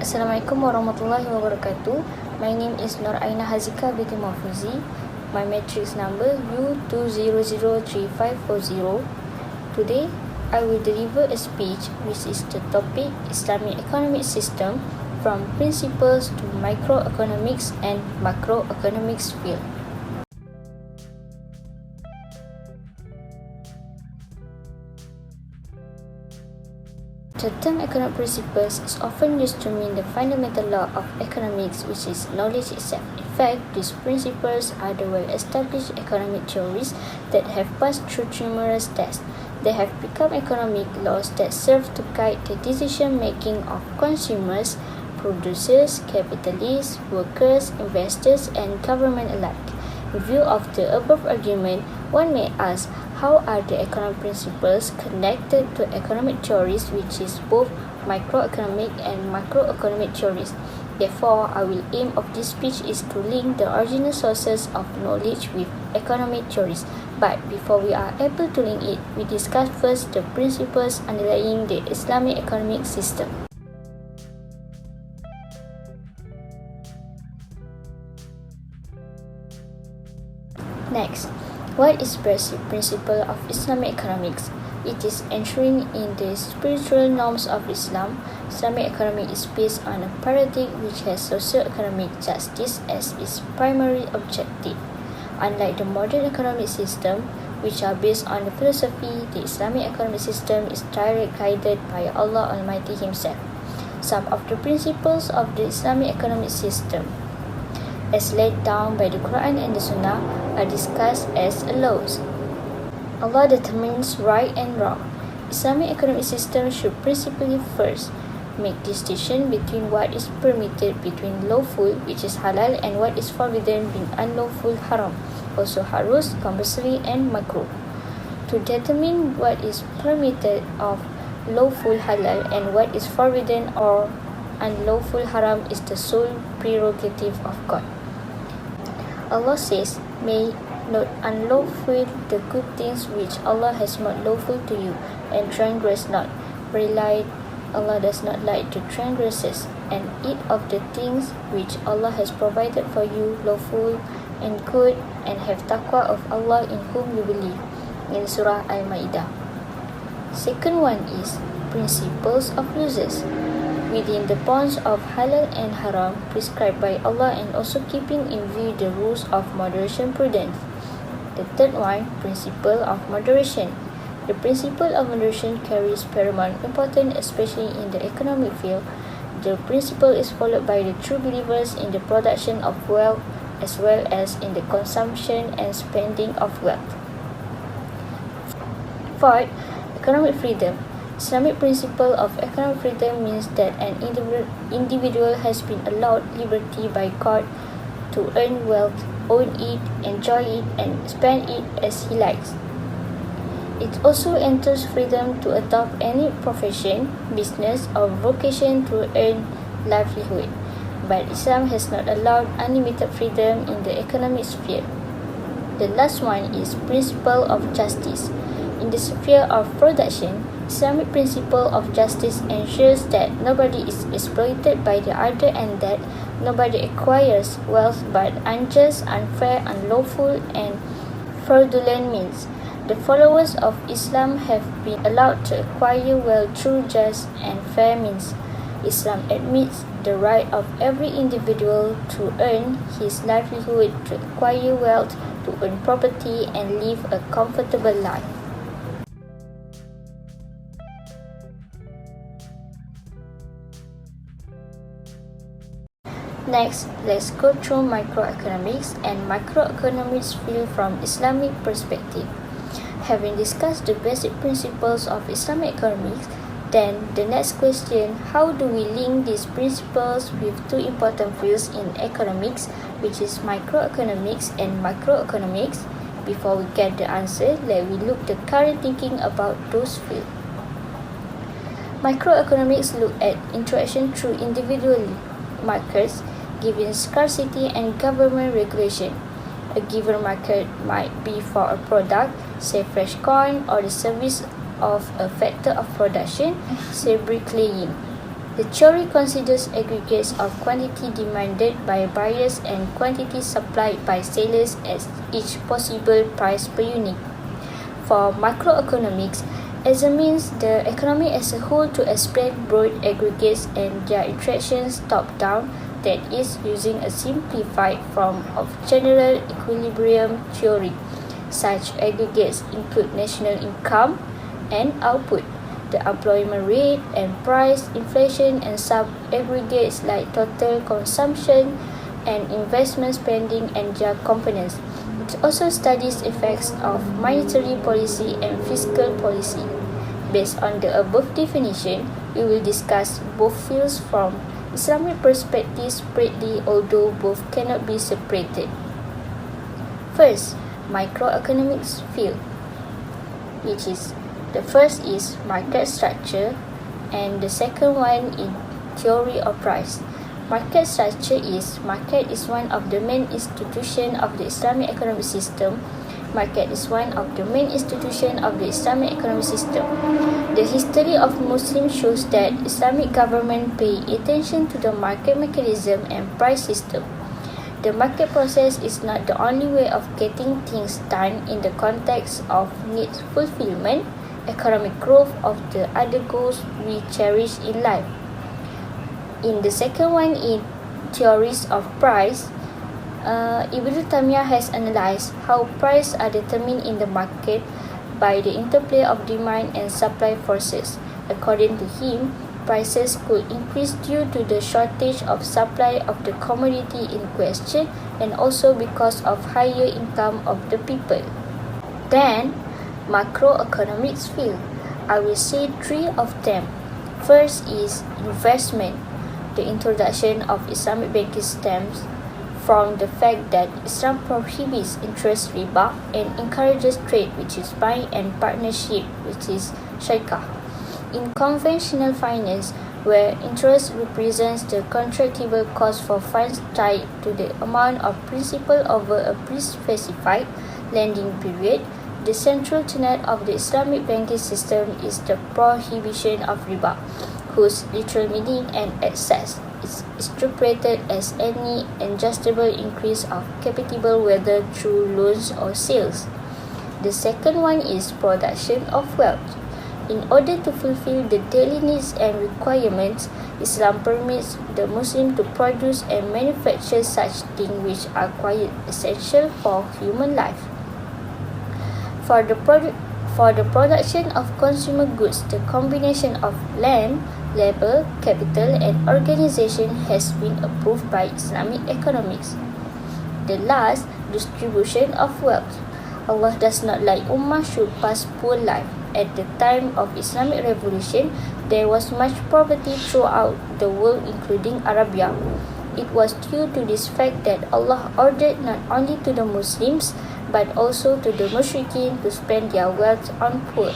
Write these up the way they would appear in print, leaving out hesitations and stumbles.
Assalamualaikum warahmatullahi wabarakatuh. My name is Ainaa Haziqah Binti Fuzi. My matrix number U2003540. Today, I will deliver a speech which is the topic Islamic economic system from principles to microeconomics and macroeconomics field. The term economic principles is often used to mean the fundamental law of economics, which is knowledge itself. In fact, these principles are the well-established economic theories that have passed through numerous tests. They have become economic laws that serve to guide the decision-making of consumers, producers, capitalists, workers, investors, and government alike. In view of the above argument, one may ask, how are the economic principles connected to economic theories, which is both microeconomic and macroeconomic theories? Therefore, our aim of this speech is to link the original sources of knowledge with economic theories. But before we are able to link it, we discuss first the principles underlying the Islamic economic system. Next, what is basic principle of Islamic economics? It is enshrined in the spiritual norms of Islam. Islamic economy is based on a paradigm which has socio-economic justice as its primary objective. Unlike the modern economic system, which are based on the philosophy, the Islamic economic system is directly guided by Allah Almighty Himself. Some of the principles of the Islamic economic system, as laid down by the Quran and the Sunnah, are discussed as follows. Allah determines right and wrong. Islamic economic system should principally first make distinction between what is permitted between lawful, which is halal, and what is forbidden, being unlawful, haram, also harus, compulsory, and makruh. To determine what is permitted of lawful halal and what is forbidden or unlawful haram is the sole prerogative of God. Allah says, "May not unlawful the good things which Allah has made lawful to you, and transgress not. Verily, Allah does not like the transgressors, and eat of the things which Allah has provided for you lawful and good, and have taqwa of Allah in whom you believe." In Surah Al-Ma'idah. Second one is principles of uses. Within the bounds of halal and haram prescribed by Allah, and also keeping in view the rules of moderation prudence. The third one, principle of moderation. The principle of moderation carries paramount importance, especially in the economic field. The principle is followed by the true believers in the production of wealth as well as in the consumption and spending of wealth. Fourth, economic freedom. Islamic principle of economic freedom means that an individual has been allowed liberty by God to earn wealth, own it, enjoy it, and spend it as he likes. It also entails freedom to adopt any profession, business, or vocation to earn livelihood. But Islam has not allowed unlimited freedom in the economic sphere. The last one is principle of justice. In the sphere of production, Islamic principle of justice ensures that nobody is exploited by the other and that nobody acquires wealth by unjust, unfair, unlawful, and fraudulent means. The followers of Islam have been allowed to acquire wealth through just and fair means. Islam admits the right of every individual to earn his livelihood, to acquire wealth, to earn property, and live a comfortable life. Next, let's go through microeconomics and macroeconomics field from Islamic perspective. Having discussed the basic principles of Islamic economics, then the next question, how do we link these principles with two important fields in economics, which is microeconomics and macroeconomics? Before we get the answer, let me look the current thinking about those fields. Microeconomics look at interaction through individual markets, given scarcity and government regulation. A given market might be for a product, say fresh corn, or the service of a factor of production, say bricklaying. The theory considers aggregates of quantity demanded by buyers and quantity supplied by sellers as each possible price per unit. For macroeconomics, examines the economy as a whole to explain broad aggregates and their interactions top-down, that is, using a simplified form of general equilibrium theory. Such aggregates include national income and output, the employment rate and price, inflation, and sub-aggregates like total consumption and investment spending and their components. It also studies effects of monetary policy and fiscal policy. Based on the above definition, we will discuss both fields from Islamic perspective separately, although both cannot be separated. First, microeconomics field, which is the first is market structure and the second one is theory of price. Market structure is market is one of the main institutions of the Islamic economic system. Market is one of the main institutions of the Islamic economic system. The history of Muslims shows that Islamic government pay attention to the market mechanism and price system. The market process is not the only way of getting things done in the context of needs fulfillment, economic growth of the other goals we cherish in life. In the second one, in theories of price, Ibn Taymiyyah has analyzed how prices are determined in the market by the interplay of demand and supply forces. According to him, prices could increase due to the shortage of supply of the commodity in question and also because of higher income of the people. Then, macroeconomics field. I will say three of them. First is investment. The introduction of Islamic banking stems from the fact that Islam prohibits interest riba and encourages trade, which is buying, and partnership, which is Shariah. In conventional finance, where interest represents the contractible cost for funds tied to the amount of principal over a pre-specified lending period, the central tenet of the Islamic banking system is the prohibition of riba, whose literal meaning and excess is interpreted as any adjustable increase of capital, whether through loans or sales. The second one is production of wealth. In order to fulfill the daily needs and requirements, Islam permits the Muslim to produce and manufacture such things which are quite essential for human life. For the production of consumer goods, the combination of land, labor, capital, and organization has been approved by Islamic economics. The last, distribution of wealth. Allah does not like Ummah should pass poor life. At the time of Islamic revolution, there was much poverty throughout the world, including Arabia. It was due to this fact that Allah ordered not only to the Muslims, but also to the Mushrikeen to spend their wealth on poor.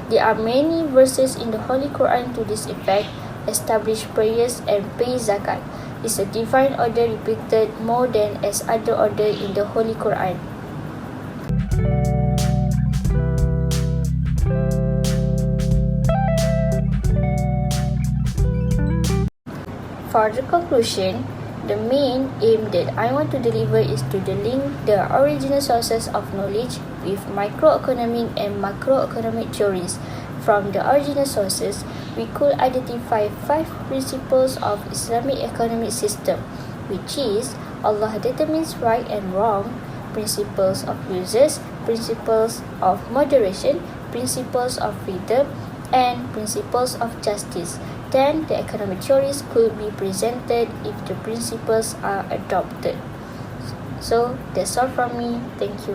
There are many verses in the Holy Quran to this effect. Establish prayers and pay zakat is a divine order repeated more than as other order in the Holy Quran. For the conclusion, the main aim that I want to deliver is to link the original sources of knowledge with microeconomic and macroeconomic theories. From the original sources, we could identify 5 principles of Islamic economic system, which is Allah determines right and wrong, principles of uses, principles of moderation, principles of freedom, and principles of justice. Then the economic theories could be presented if the principles are adopted. So that's all from me. Thank you.